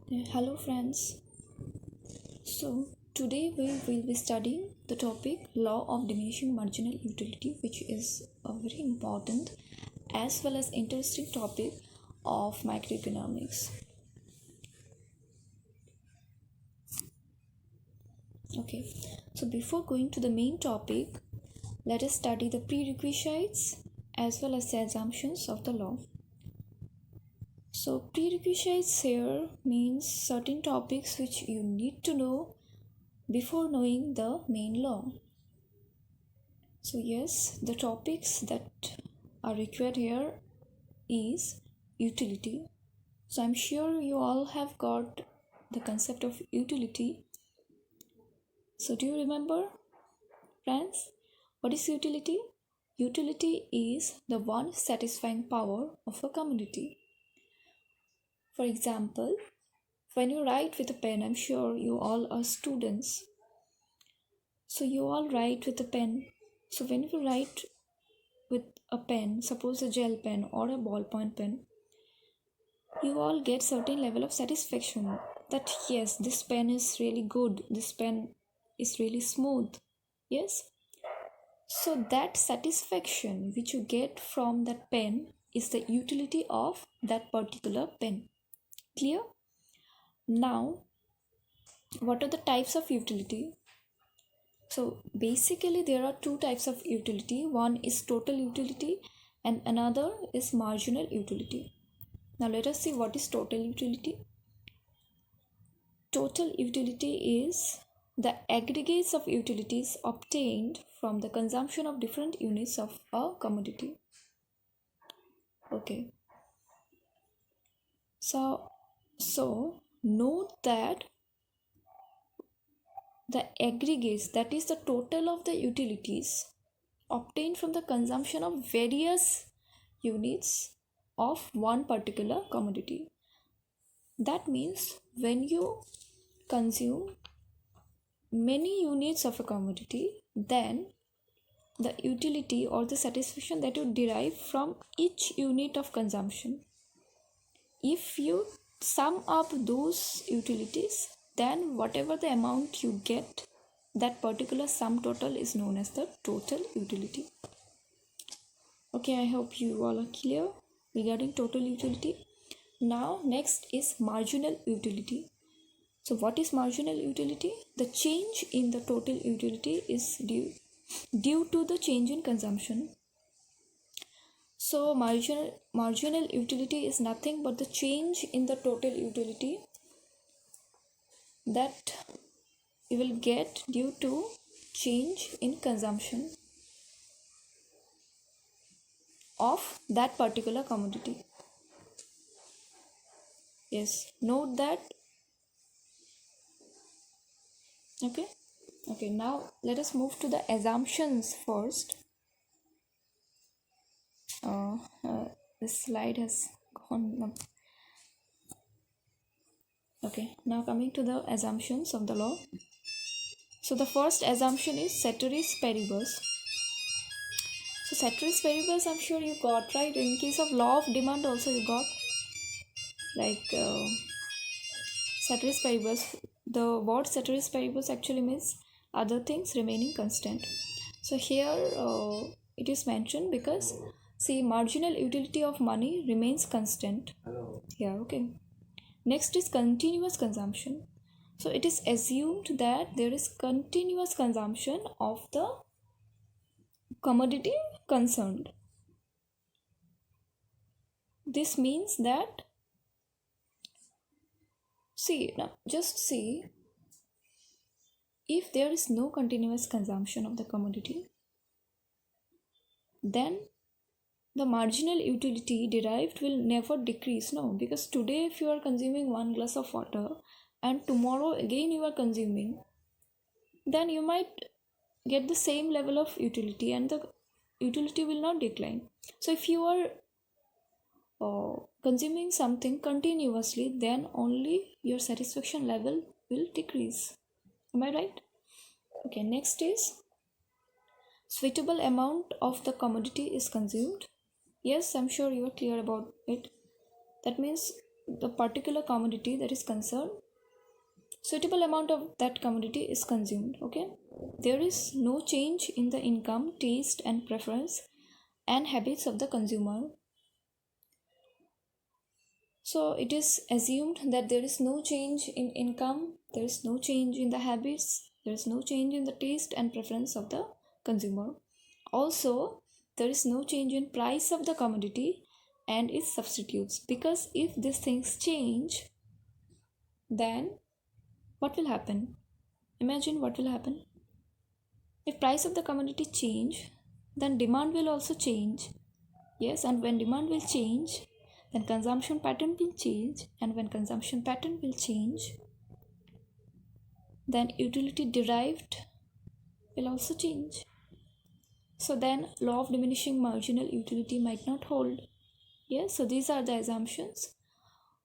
Hello friends. So today we will be studying the topic law of diminishing marginal utility, which is a very important as well as interesting topic of microeconomics. Okay, so before going to the main topic, let us study the prerequisites as well as the assumptions of the law. So prerequisites here means certain topics which you need to know before knowing the main law. So yes, the topics that are required here is utility. So I'm sure you all have got the concept of utility. So do you remember, friends? What is utility? Utility is the one satisfying power of a community. For example, when you write with a pen, I'm sure you all are students. So you all write with a pen. So when you write with a pen, suppose a gel pen or a ballpoint pen, you all get certain level of satisfaction that yes, this pen is really good, this pen is really smooth. Yes, so that satisfaction which you get from that pen is the utility of that particular pen. Clear? Now, what are the types of utility? So basically there are two types of utility. One is total utility and another is marginal utility. Now let us see what is total utility. Total utility is the aggregates of utilities obtained from the consumption of different units of a commodity. Okay. So note that the aggregates, that is the total of the utilities obtained from the consumption of various units of one particular commodity. That means when you consume many units of a commodity, then the utility or the satisfaction that you derive from each unit of consumption, if you sum up those utilities, then whatever the amount you get, that particular sum total is known as the total utility. Okay, I hope you all are clear regarding total utility. Now next is marginal utility. So what is marginal utility? The change in the total utility is due to the change in consumption. So marginal utility is nothing but the change in the total utility that you will get due to change in consumption of that particular commodity. Yes, note that. Okay, now let us move to the assumptions first. This slide has gone. Okay, now coming to the assumptions of the law. So the first assumption is ceteris paribus. So ceteris paribus, I'm sure you got, right? In case of law of demand also you got, like ceteris paribus. The word ceteris paribus actually means other things remaining constant. So here it is mentioned because see, marginal utility of money remains constant here. Okay, next is continuous consumption. So it is assumed that there is continuous consumption of the commodity concerned. This means that, see, now just see, if there is no continuous consumption of the commodity, then the marginal utility derived will never decrease. No, because today if you are consuming one glass of water and tomorrow again you are consuming, then you might get the same level of utility and the utility will not decline. So if you are consuming something continuously, then only your satisfaction level will decrease. Am I right? Okay, next is suitable amount of the commodity is consumed. Yes, I'm sure you are clear about it. That means the particular commodity that is concerned, suitable amount of that commodity is consumed. Okay, there is no change in the income, taste and preference and habits of the consumer. So it is assumed that there is no change in income, there is no change in the habits, there is no change in the taste and preference of the consumer. Also, there is no change in price of the commodity and its substitutes, because if these things change, then what will happen? Imagine what will happen. If price of the commodity change, then demand will also change. Yes, and when demand will change, then consumption pattern will change, and when consumption pattern will change, then utility derived will also change. So then law of diminishing marginal utility might not hold. Yes, so these are the assumptions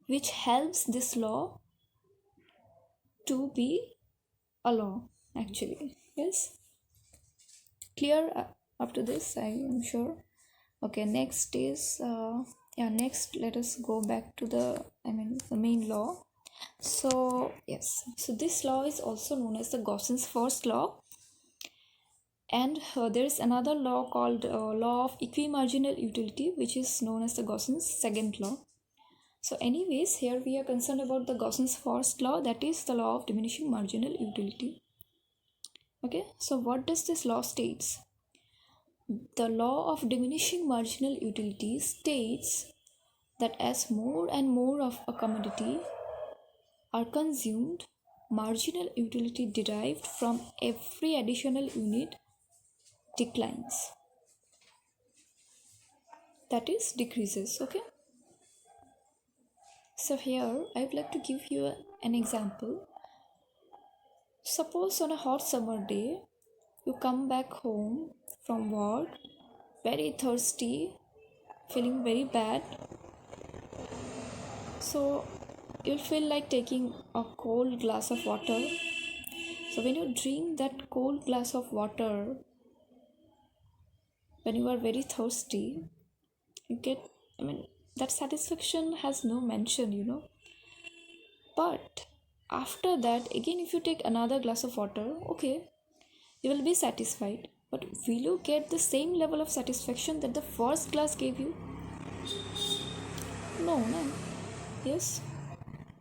which helps this law to be a law actually. Yes, clear up to this, I am sure. Okay, next is next let us go back to the main law. So yes, so this law is also known as the Gauss's first law, and there is another law called law of equimarginal utility, which is known as the Gauss's second law. So anyways, here we are concerned about the Gauss's first law, that is the law of diminishing marginal utility. Okay, so what does this law states? The law of diminishing marginal utility states that as more and more of a commodity are consumed, marginal utility derived from every additional unit declines. That is, decreases. Okay. So here I would like to give you an example. Suppose on a hot summer day, you come back home from work, very thirsty, feeling very bad. So you'll feel like taking a cold glass of water. So when you drink that cold glass of water, when you are very thirsty, you get, that satisfaction has no mention. But after that, again, if you take another glass of water, okay, you will be satisfied. But will you get the same level of satisfaction that the first glass gave you? No. Yes.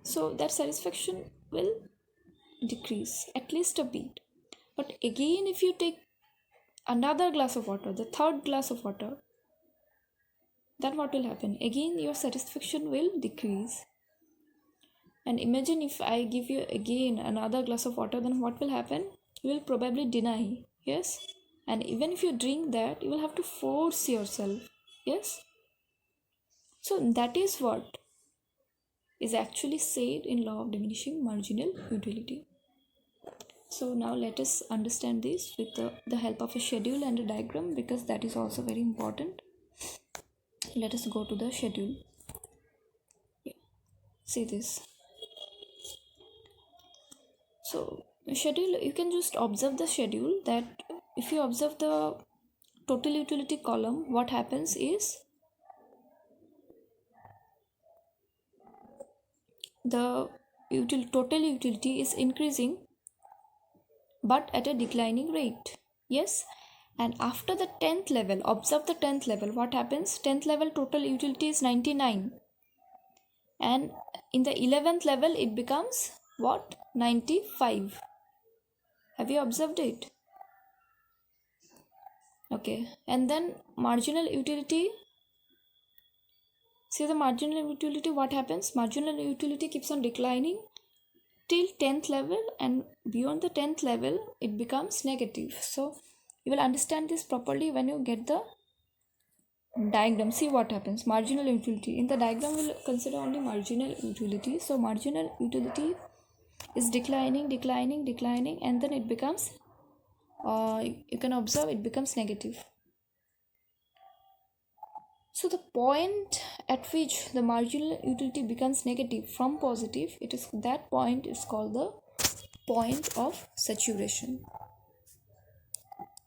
So that satisfaction will decrease at least a bit. But again, if you take another glass of water, the third glass of water, then what will happen? Again, your satisfaction will decrease. And imagine if I give you again another glass of water, then what will happen? You will probably deny. Yes. And even if you drink that, you will have to force yourself. Yes. So that is what is actually said in law of diminishing marginal utility. So now let us understand this with the help of a schedule and a diagram, because that is also very important. Let us go to the schedule. See this. So schedule, you can just observe the schedule, that if you observe the total utility column, what happens is the total utility is increasing but at a declining rate. Yes. And after the 10th level, observe the 10th level, what happens? 10th level total utility is 99, and in the 11th level it becomes what? 95. Have you observed it? Okay. And then marginal utility, see the marginal utility, what happens? Marginal utility keeps on declining till 10th level, and beyond the 10th level it becomes negative. So you will understand this properly when you get the diagram. See what happens. Marginal utility, in the diagram we'll consider only marginal utility. So marginal utility is declining, and then it becomes you can observe it becomes negative. So the point at which the marginal utility becomes negative from positive, it is that point is called the point of saturation.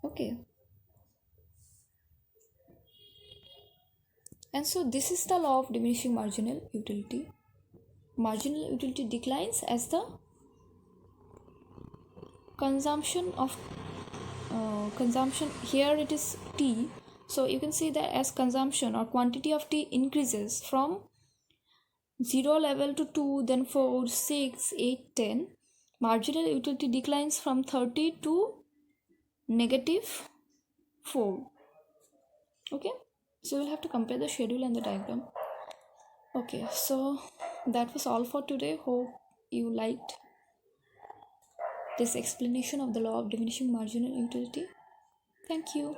Okay. And so this is the law of diminishing marginal utility. marginal utility declines as the consumption of consumption, here it is T, so you can see that as consumption or quantity of tea increases from 0 level to 2, then 4, 6, 8, 10, marginal utility declines from 30 to negative 4. Okay, so we'll have to compare the schedule and the diagram. Okay, so that was all for today. Hope you liked this explanation of the law of diminishing marginal utility. Thank you.